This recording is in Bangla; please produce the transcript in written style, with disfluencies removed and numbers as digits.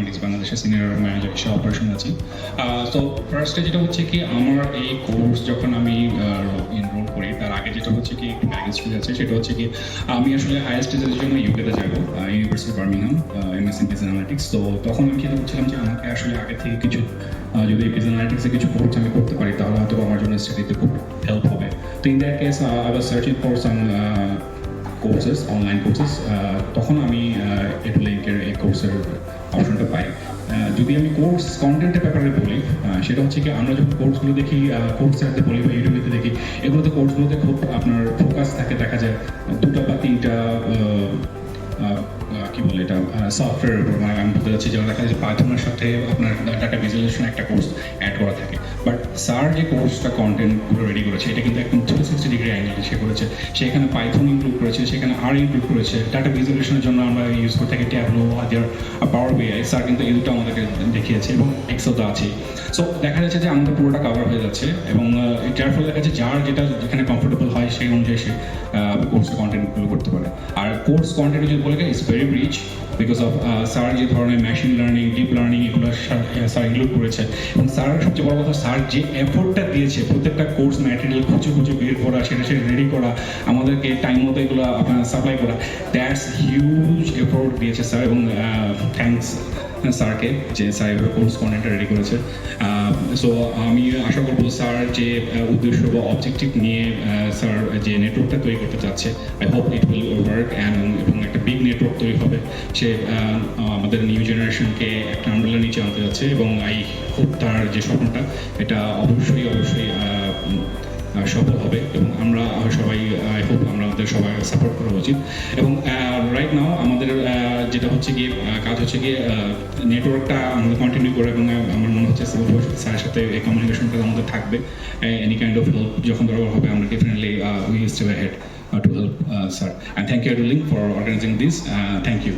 ইকোনমিক্স বাংলাদেশের সিনিয়র ম্যানেজার হিসেবে অপারেশন আছি। তো ফার্স্টে যেটা হচ্ছে কি আমার এই কোর্স যখন আমি এনরোল করি তার আগে যেটা হচ্ছে কি একটু ব্যাগেজ ফিল আছে, সেটা হচ্ছে কি আমি আসলে হায়ার স্টাডিজের জন্য ইউকেতে যাবো, university Birmingham, MSc business analytics. তো তখন আমি চিন্তা করছিলাম যে আমাকে আসলে আগে থেকে কিছু যদি বিজনেস অ্যানালিটিক্সে কিছু কোর্স আমি করতে পারি তাহলে হয়তো আমার জন্য স্টাডিতে খুব হেল্প হবে। তো in that case I was searching for some courses, online courses. তখন আমি এডুলিঙ্কের এই কোর্সের অপশনটা পাই। যদি আমি কোর্স কন্টেন্টের ব্যাপারে বলি, সেটা হচ্ছে কি আমরা যখন কোর্সগুলো দেখি, কোর্সেতে বলি বা ইউটিউবেতে দেখি, এগুলোতে কোর্সগুলোতে খুব আপনার ফোকাস থাকে, দেখা যায় দুটো বা তিনটা কি বলে এটা সফটওয়্যারের উপর, মানে আমি বলতে চাচ্ছি যেমন দেখা যাচ্ছে পাইথনের সাথে আপনার ডাটা ভিজুয়ালাইজেশন একটা কোর্স অ্যাড করা থাকে। বাট স্যার যে কোর্সটা কন্টেন্টগুলো রেডি করেছে এটা কিন্তু একদম 360 ডিগ্রি অ্যাঙ্গেল সে করেছে। সেখানে পাইথন ইনক্লুড করেছে, সেখানে আর ইনক্লুড করেছে। ডাটা ভিজুয়ালাইজেশনের জন্য আমরা ইউজ করে থাকি ট্যাবলো, আদার পাওয়ার বিআই। স্যার কিন্তু এই দুটো আমাদেরকে দেখিয়েছে এবং এক্সেল তো আছেই। সো দেখা যাচ্ছে যে আমাদের পুরোটা কাভার হয়ে যাচ্ছে এবং যার ফলে দেখা যাচ্ছে যার যেটা যেখানে কমফোর্টেবল হয় সেই অনুযায়ী সে কোর্সের কন্টেন্টগুলো করতে পারে। আর কোর্স কন্টেন্ট যদি বলে it's very rich because of sir যে ধরনের মেশিন লার্নিং, ডিপ লার্নিং এগুলো স্যার ইনক্লুড করেছে। এবং স্যার সবচেয়ে বড় কথা, স্যার যে এফোর্টটা দিয়েছে প্রত্যেকটা কোর্স ম্যাটেরিয়াল খুঁজে খুঁজে বের করা, সেটা রেডি করা, আমাদেরকে টাইম মতো এগুলো আপনার সাপ্লাই করা, দ্যাটস হিউজ এফোর্ট দিয়েছে স্যার। এবং থ্যাঙ্কস স্যারকে যে স্যার এভাবে কোর্স কন্টেন্টটা রেডি করেছে। সো আমি আশা করবো স্যার যে উদ্দেশ্য বা অবজেক্টিভ নিয়ে স্যার যে নেটওয়ার্কটা তৈরি করতে চাচ্ছে, I hope it will work এবং একটা বিগ নেটওয়ার্ক তৈরি হবে। সে আমাদের নিউ জেনারেশনকে একটা আমব্রেলার নিচে আনতে যাচ্ছে এবং আই হোপ তার যে স্বপ্নটা এটা অবশ্যই সফল হবে এবং আমরা সবাই আই হোপ আমাদের সবাই সাপোর্ট করা উচিত। এবং রাইট নাও আমাদের যেটা হচ্ছে গিয়ে কাজ হচ্ছে গিয়ে নেটওয়ার্কটা আমাদের কন্টিনিউ করে এবং আমার মনে হচ্ছে স্যারের সাথে এই কমিউনিকেশনটা আমাদের থাকবে। এনি কাইন্ড অফ হেল্প যখন দরকার হবে আমরা definitely we still had to help sir, and thank you Aduling for organizing this. Thank you.